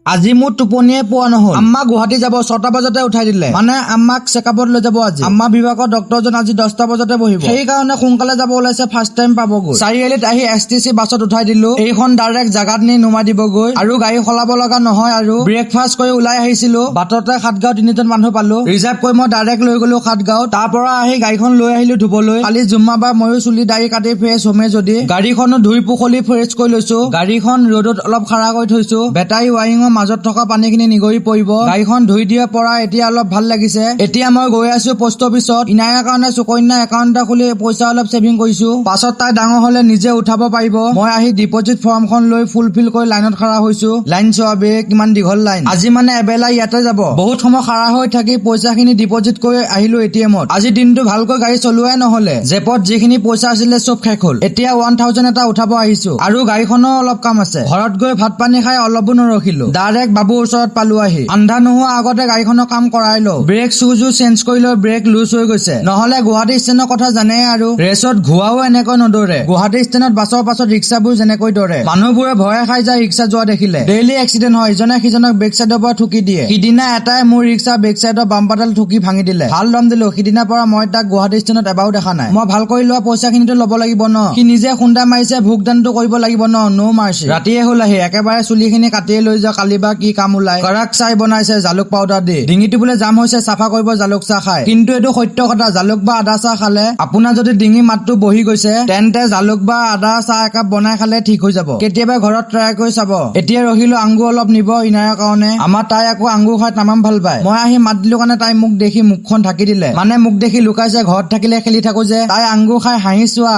আজি মোৰ টোপনিয়ে পোৱা নহল। আম্মা গুৱাহাটী যাব 6টা বজাতে উঠাই দিলে। মানে আম্মাক চেকআপত লৈ যাব আজি। আম্মা বিভাগৰ ডক্টৰজন আজি 10টা বজাতে বহিব। সেইকাৰণে সোনকালে যাব ওলাইছে, ফাৰ্ষ্ট টাইম পাবগৈ। চাৰিআলিত আহি STC বাছত উঠাই দিলো। এইখন ডাইৰেক্ট জাগাত নি নুমাই দিবগৈ আৰু গাড়ী সলাব লগা নহয়। আৰু ব্ৰেকফাষ্ট কৰি ওলাই আহিছিলো, বাটতে সাতগাঁও 3জন মানুহ পালো। ৰিজাৰ্ভ কৰি মই ডাইৰেক্ট লৈ গলো সাতগাঁও। তাৰ পৰা আহি গাড়ীখন লৈ আহিলো ধুবলৈ। কালি জুম্মাবাৰ ময়ো চুলি দাড়ি কাটি ফ্ৰেছ হমে যদি গাড়ীখনো ধুই পুখলি ফ্ৰেছ কৰি লৈছো। গাড়ীখন ৰ'দত অলপ খাৰা কৰি থৈছো। বেটাৰী ৱাইৰিঙৰ মাজত থকা পানীখিনি নিগৰি পৰিব। গাড়ীখন ধুই দিয়াৰ পৰা এতিয়া অলপ ভাল লাগিছে। এতিয়া মই গৈ আছো পোষ্ট অফিচত। ইনায়াৰ কাৰণে সুকন্যা একাউণ্ট এটা খুলি পইচা অলপ ছেভিং কৰিছো। পাছত তাই ডাঙৰ হলে নিজে উঠাব পাৰিব। মই আহি ডিপজিট ফৰ্মখন লৈ ফুলফিল কৰি লাইনত খাৰা হৈছো। লাইন চোৱা বে কিমান দীঘল লাইন। আজি মানে এবেলা ইয়াতে যাব। বহুত সময় খাৰা হৈ থাকি পইচাখিনি ডিপজিট কৰি আহিলো ATM-ত। আজি দিনটো ভালকৈ গাড়ী চলোৱাই নহলে। জেপত যিখিনি পইচা আছিলে চব শেষ হ'ল। এতিয়া 1000 এটা উঠাব আহিছো আৰু গাড়ীখনো অলপ কাম আছে। ঘৰত গৈ ভাত পানী খাই অলপো নৰখিলো, ডাইৰেক্ট বাবুৰ ওচৰত পালো আহি। আন্ধা নোহোৱা আগতে গাড়ীখনৰ কাম কৰাই লও। ব্ৰেক চুজো চেঞ্জ কৰি লৈ ব্ৰেক লুজ হৈ গৈছে। নহলে গুৱাহাটী ষ্টেণ্ডৰ কথা জানে আৰু ৰেচত ঘোৱাও এনেকৈ নদৌৰে। গুৱাহাটী ষ্টেণ্ডত বাছৰ পাছত ৰিক্সাবোৰ যেনেকৈ দৌৰে, মানুহবোৰে ভয়ে খাই যায় ৰিক্সা যোৱা দেখিলে। ডেইলি এক্সিডেণ্ট হয়, ইজনে সিজনক বেক চাইডৰ পৰা ঠুকি দিয়ে। সিদিনা এটাই মোৰ ৰিক্সা বেক চাইডৰ বাম্পাৰডাল ঠুকি ভাঙি দিলে। ভাল দম দিলো। সিদিনাৰ পৰা মই তাক গুৱাহাটী ষ্টেণ্ডত এবাৰো দেখা নাই। মই ভাল কৰি লোৱা পইচাখিনিতো ল'ব লাগিব ন। সি নিজে খুন্দা মাৰিছে, ভোগদানটো কৰিব লাগিব ন। নো মাৰ্চি। ৰাতিয়ে হ'ল আহি একেবাৰে চুলিখিনি কাটিয়ে লৈ যোৱা। কালি বা কি কাম ওলাই। কৰাক চাই বনাইছে জালুক পাউডাৰ দি। ডিঙিটো বোলে জাম হৈছে, চাফা কৰিব জালুক চাহ খাই। কিন্তু এইটো সত্য কথা, জালুক বা আদা চাহ খালে আপোনাৰ যদি ডিঙি মাতটো বহি গৈছে তেন্তে জালুক বা আদা চাহ একাপ বনাই খালে ঠিক হৈ যাব। কেতিয়াবা ঘৰত ট্ৰাই কৰি চাব। এতিয়া ৰহিলো আংগুৰ অলপ নিব ইনায়াৰ কাৰণে। আমাৰ তাই আকৌ আংগুৰ খাই তামাম ভাল পায়। মই আহি মাত দিলো কাৰণে তাই মোক দেখি মুখখন ঢাকি দিলে। মানে মোক দেখি লুকাইছে, ঘৰত থাকিলে খেলি থাকো যে। তাই আংগুৰ খাই হাঁহি চোৱা।